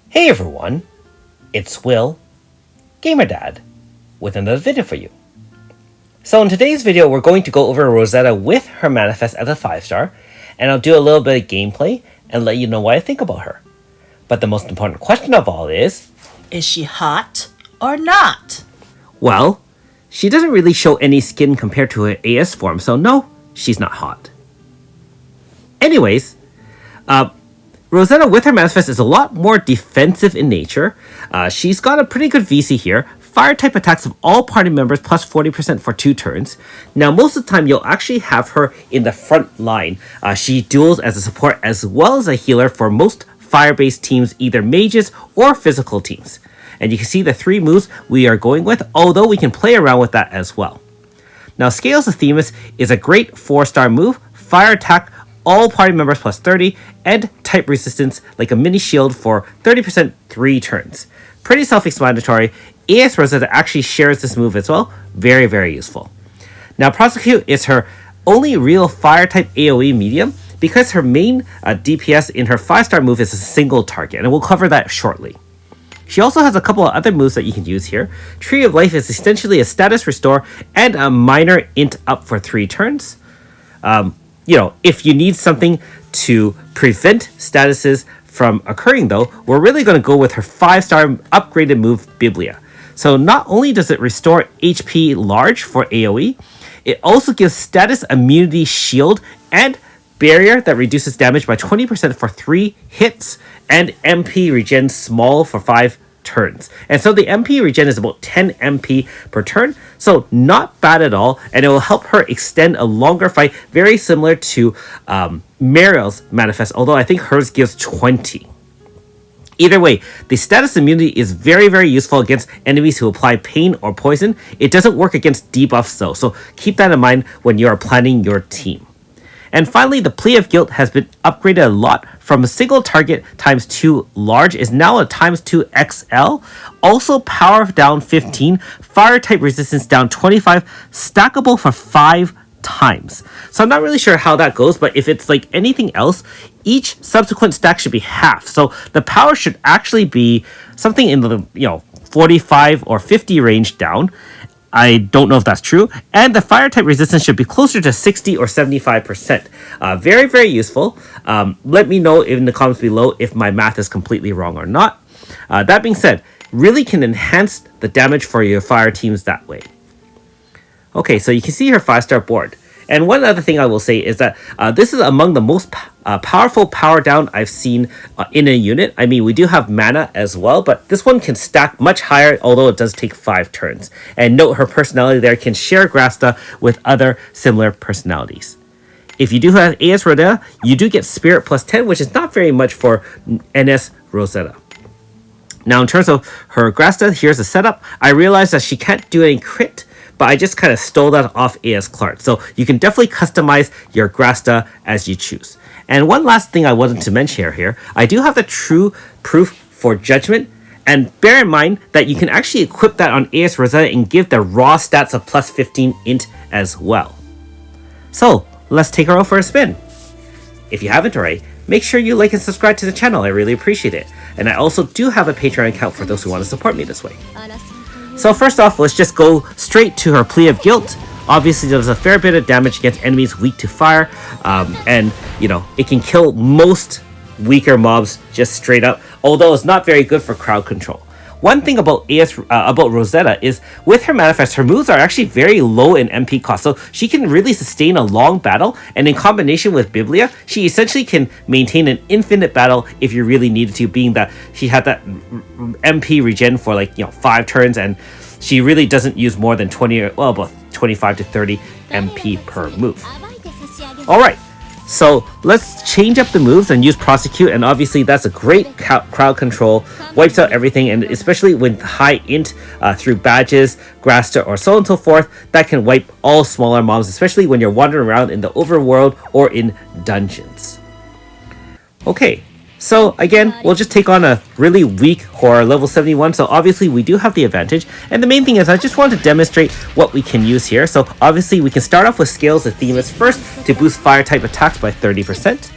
Hey everyone, it's Will, Gamer Dad, with another video for you. So in today's video, we're going to go over Rosetta with her manifest as a 5-star, and I'll do a little bit of gameplay and let you know what I think about her. But the most important question of all is she hot or not? Well, she doesn't really show any skin compared to her AS form, so no, she's not hot. Anyways, Rosetta with her manifest is a lot more defensive in nature. She's got a pretty good VC here. Fire type attacks of all party members plus 40% for 2 turns. Now, most of the time, you'll actually have her in the front line. She duels as a support as well as a healer for most fire-based teams, either mages or physical teams. And you can see the 3 moves we are going with, although we can play around with that as well. Now, Scales of Themis is a great 4-star move. Fire attack, all party members plus 30, and type resistance like a mini shield for 30% 3 turns. Pretty self-explanatory. AS Rosetta actually shares this move as well. Very, very useful. Now, Prosecute is her only real fire type AoE medium because her main DPS in her 5-star move is a single target, and we'll cover that shortly. She also has a couple of other moves that you can use here. Tree of Life is essentially a status restore and a minor int up for 3 turns. If you need something to prevent statuses from occurring, though, we're really going to go with her 5-star upgraded move, Biblia. So not only does it restore HP large for AoE, it also gives status immunity shield and barrier that reduces damage by 20% for 3 hits, and MP regen small for 5 turns. And so the MP regen is about 10 MP per turn, so not bad at all, and it will help her extend a longer fight, very similar to Mariel's manifest, although I think hers gives 20. Either way, the status immunity is very, very useful against enemies who apply pain or poison. It doesn't work against debuffs though, so keep that in mind when you are planning your team. And finally, the Plea of Guilt has been upgraded a lot from a single target times 2 large is now a times 2 XL. Also power down 15, fire type resistance down 25, stackable for 5 times. So I'm not really sure how that goes, but if it's like anything else, each subsequent stack should be half. So the power should actually be something in the 45 or 50 range down. I don't know if that's true. And the fire type resistance should be closer to 60 or 75%. Very, very useful. Let me know in the comments below if my math is completely wrong or not. That being said, really can enhance the damage for your fire teams that way. Okay, so you can see her 5-star board. And one other thing I will say is that this is among the most powerful power down I've seen in a unit. I mean, we do have mana as well, but this one can stack much higher, although it does take 5 turns. And note her personality there can share Grasta with other similar personalities. If you do have AS Rosetta, you do get Spirit plus 10, which is not very much for NS Rosetta. Now, in terms of her Grasta, here's the setup. I realized that she can't do any crit, but I just kind of stole that off AS Clark. So you can definitely customize your Grasta as you choose. And one last thing I wanted to mention here, I do have the true proof for Judgment. And bear in mind that you can actually equip that on AS Rosetta and give the raw stats of plus 15 int as well. So let's take her out for a spin. If you haven't already, make sure you like and subscribe to the channel. I really appreciate it. And I also do have a Patreon account for those who want to support me this way. So first off, let's just go straight to her Plea of Guilt. Obviously, does a fair bit of damage against enemies weak to fire, and it can kill most weaker mobs just straight up, although it's not very good for crowd control. One thing about about Rosetta is with her manifest, her moves are actually very low in MP cost, so she can really sustain a long battle, and in combination with Biblia, she essentially can maintain an infinite battle if you really needed to, being that she had that MP regen for 5 turns, and she really doesn't use more than 20 or about 25 to 30 MP per move. Alright, so let's change up the moves and use Prosecute, and obviously that's a great crowd control, wipes out everything, and especially with high int through badges, Grasta, or so on and so forth, that can wipe all smaller mobs, especially when you're wandering around in the overworld or in dungeons. Okay, so again, we'll just take on a really weak horror, level 71, so obviously we do have the advantage, and the main thing is I just want to demonstrate what we can use here. So obviously we can start off with Scales of Themis first to boost fire type attacks by 30%,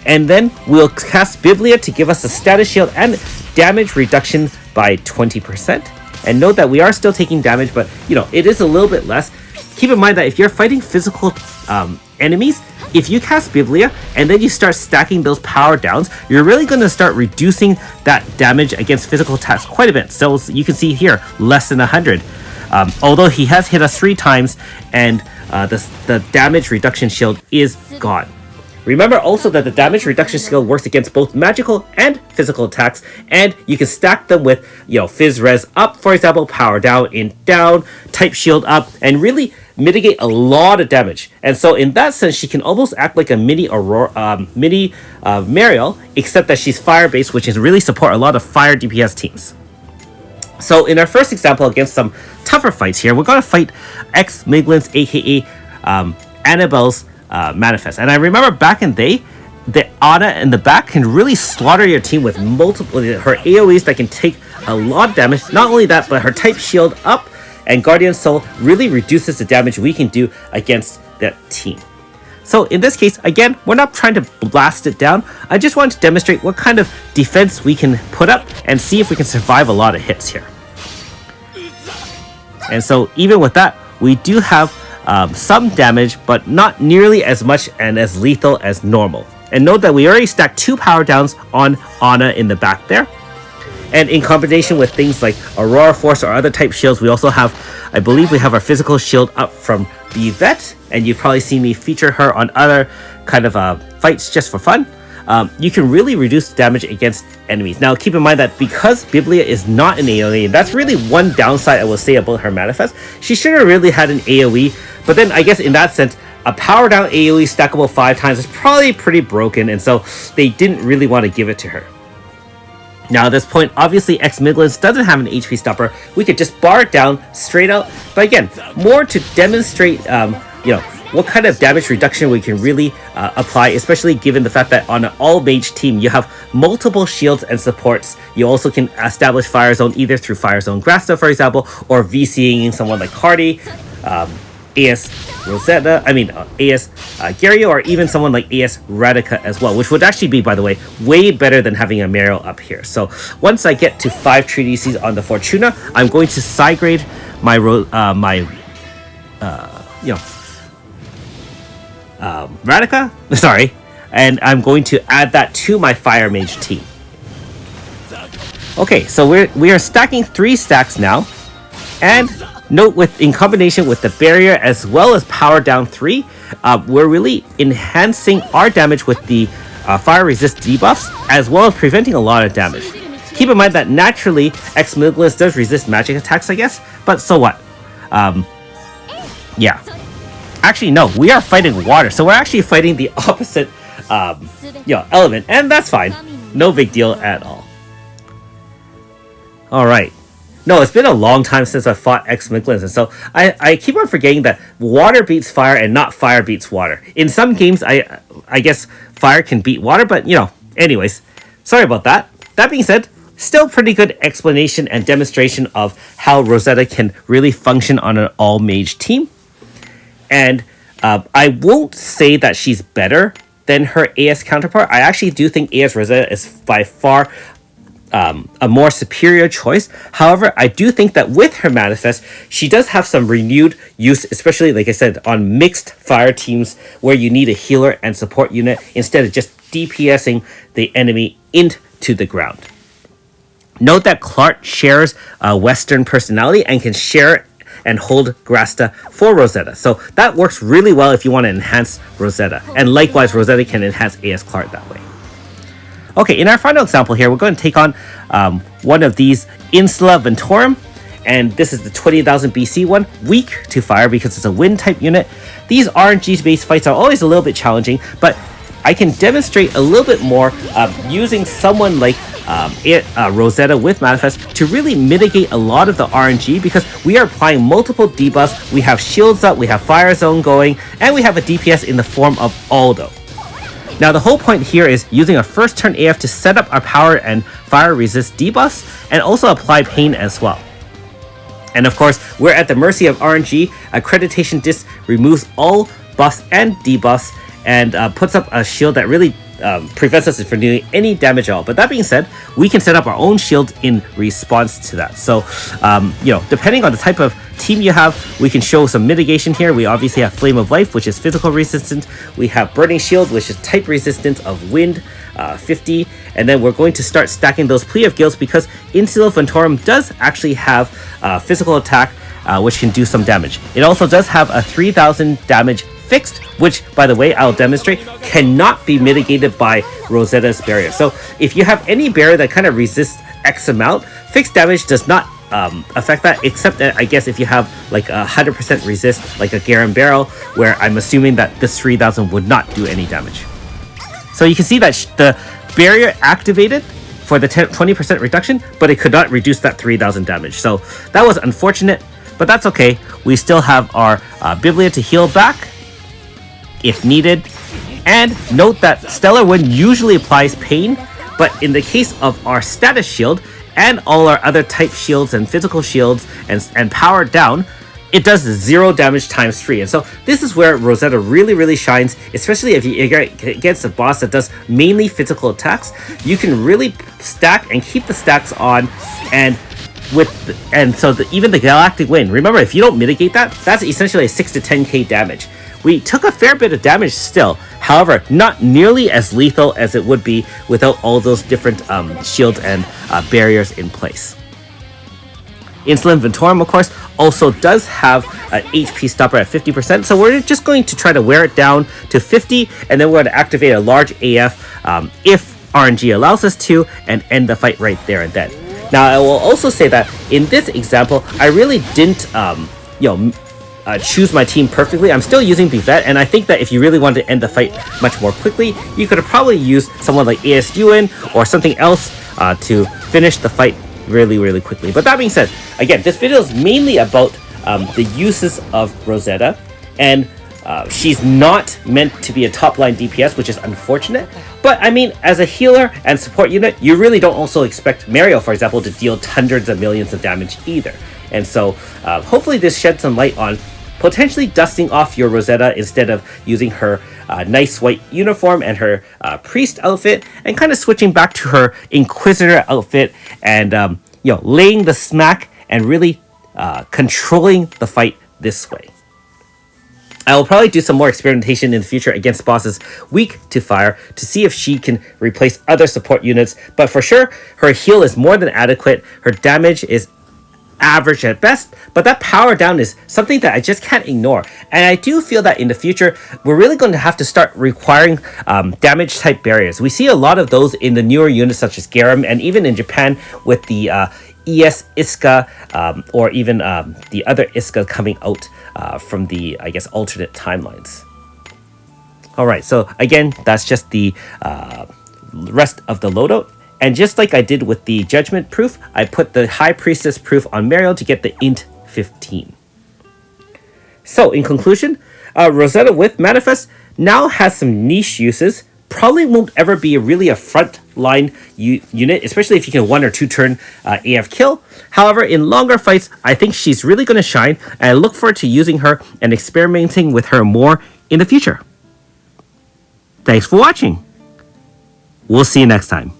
and then we'll cast Biblia to give us a status shield and damage reduction by 20%. And note that we are still taking damage, but it is a little bit less. Keep in mind that if you're fighting physical enemies, if you cast Biblia and then you start stacking those power downs, you're really going to start reducing that damage against physical attacks quite a bit. So you can see here, less than 100. Although he has hit us 3 times, and the damage reduction shield is gone. Remember also that the damage reduction skill works against both magical and physical attacks, and you can stack them with, Fizz Res up, for example, power down, in down, type shield up, and really mitigate a lot of damage. And so in that sense, she can almost act like a mini Aurora, Mariel, except that she's fire based, which is really support a lot of fire DPS teams. So in our first example against some tougher fights here, we're going to fight X-Miglin's, aka Annabelle's Manifest. And I remember back in the day, the Ana in the back can really slaughter your team with multiple, her AoEs that can take a lot of damage. Not only that, but her type shield up and Guardian Soul really reduces the damage we can do against that team. So in this case, again, we're not trying to blast it down. I just want to demonstrate what kind of defense we can put up and see if we can survive a lot of hits here. And so even with that, we do have some damage, but not nearly as much and as lethal as normal. And note that we already stacked 2 power downs on Ana in the back there. And in combination with things like Aurora Force or other type shields, we also have, I believe we have our physical shield up from Yvette, and you've probably seen me feature her on other kind of fights just for fun. You can really reduce damage against enemies. Now keep in mind that because Biblia is not an AoE, and that's really one downside I will say about her manifest, she should have really had an AoE, but then I guess in that sense, a power down AoE stackable 5 times is probably pretty broken, and so they didn't really want to give it to her. Now at this point, obviously X-Miglin's doesn't have an HP stopper. We could just bar it down straight out. But again, more to demonstrate, what kind of damage reduction we can really apply, especially given the fact that on an all-mage team, you have multiple shields and supports. You also can establish Fire Zone either through Fire Zone Grasta, for example, or VCing someone like Hardy, AS Rosetta, AS Gario, or even someone like AS Radica as well, which would actually be, by the way, way better than having a Mariel up here. So once I get to 5 3DCs on the Fortuna, I'm going to side grade my Radica, sorry, and I'm going to add that to my Fire Mage team. Okay, so we are stacking 3 stacks now, and note in combination with the barrier as well as power down 3, we're really enhancing our damage with the fire resist debuffs as well as preventing a lot of damage. Keep in mind that naturally X-Miglis does resist magic attacks, I guess, but so what? Yeah. Actually, no, we are fighting water, so we're actually fighting the opposite element, and that's fine. No big deal at all. Alright. No, it's been a long time since I fought X-Miglis, and so I keep on forgetting that water beats fire and not fire beats water. In some games, I guess fire can beat water, but anyways, sorry about that. That being said, still pretty good explanation and demonstration of how Rosetta can really function on an all-mage team. And I won't say that she's better than her AS counterpart. I actually do think AS Rosetta is by far a more superior choice. However, I do think that with her manifest, she does have some renewed use, especially, like I said, on mixed fire teams where you need a healer and support unit instead of just DPSing the enemy into the ground. Note that Clark shares a Western personality and can share and hold Grasta for Rosetta. So that works really well if you want to enhance Rosetta. And likewise, Rosetta can enhance AS Clark that way. Okay, in our final example here, we're going to take on one of these Insula Ventorum. And this is the 20,000 BC one, weak to fire because it's a wind type unit. These RNG-based fights are always a little bit challenging, but I can demonstrate a little bit more using someone like Rosetta with Manifest to really mitigate a lot of the RNG because we are applying multiple debuffs. We have shields up, we have Fire Zone going, and we have a DPS in the form of Aldo. Now the whole point here is using a first turn AF to set up our power and fire resist debuffs and also apply pain as well. And of course, we're at the mercy of RNG. Accreditation Disc removes all buffs and debuffs and puts up a shield that really prevents us from doing any damage at all. But that being said, we can set up our own shield in response to that. So, depending on the type of team you have, we can show some mitigation here. We obviously have Flame of Life, which is physical resistance. We have Burning Shield, which is type resistance of wind, 50. And then we're going to start stacking those Plea of Guilt because Insular Ventorum does actually have physical attack, which can do some damage. It also does have a 3,000 damage fixed, which, by the way, I'll demonstrate, cannot be mitigated by Rosetta's barrier. So if you have any barrier that kind of resists X amount, fixed damage does not affect that, except that I guess if you have like 100% resist, like a Garen Barrel, where I'm assuming that this 3,000 would not do any damage. So you can see that the barrier activated for the 20% reduction, but it could not reduce that 3,000 damage. So that was unfortunate, but that's okay. We still have our Biblia to heal back if needed. And note that Stellar Wind usually applies pain, but in the case of our status shield and all our other type shields and physical shields and power down, it does 0 damage times 3. And so this is where Rosetta really shines, especially if you get against a boss that does mainly physical attacks. You can really stack and keep the stacks on, and even the Galactic Wind, remember, if you don't mitigate that, that's essentially a 6 to 10k damage. We took a fair bit of damage still, however, not nearly as lethal as it would be without all those different shields and barriers in place. Insulin Ventorum, of course, also does have an HP stopper at 50%, so we're just going to try to wear it down to 50, and then we're going to activate a large AF if RNG allows us to, and end the fight right there and then. Now, I will also say that in this example, I really didn't, choose my team perfectly. I'm still using Bivette, and I think that if you really wanted to end the fight much more quickly, you could have probably used someone like ASUN or something else to finish the fight really quickly. But that being said, again, this video is mainly about the uses of Rosetta, and she's not meant to be a top line DPS, which is unfortunate. But I mean, as a healer and support unit, you really don't also expect Mario, for example, to deal hundreds of millions of damage either. And so hopefully this sheds some light on potentially dusting off your Rosetta instead of using her nice white uniform and her priest outfit, and kind of switching back to her Inquisitor outfit and laying the smack and really controlling the fight this way. I will probably do some more experimentation in the future against bosses weak to fire to see if she can replace other support units, but for sure her heal is more than adequate. Her damage is average at best, but that power down is something that I just can't ignore. And I do feel that in the future, we're really going to have to start requiring damage type barriers. We see a lot of those in the newer units such as Garam, and even in Japan with the ES Iska, or even the other Iska coming out from the, I guess, alternate timelines. Alright, so again, that's just the rest of the loadout. And just like I did with the Judgment proof, I put the High Priestess proof on Mario to get the Int 15. So, in conclusion, Rosetta with Manifest now has some niche uses. Probably won't ever be really a front line unit, especially if you can 1 or 2 turn AF kill. However, in longer fights, I think she's really going to shine, and I look forward to using her and experimenting with her more in the future. Thanks for watching. We'll see you next time.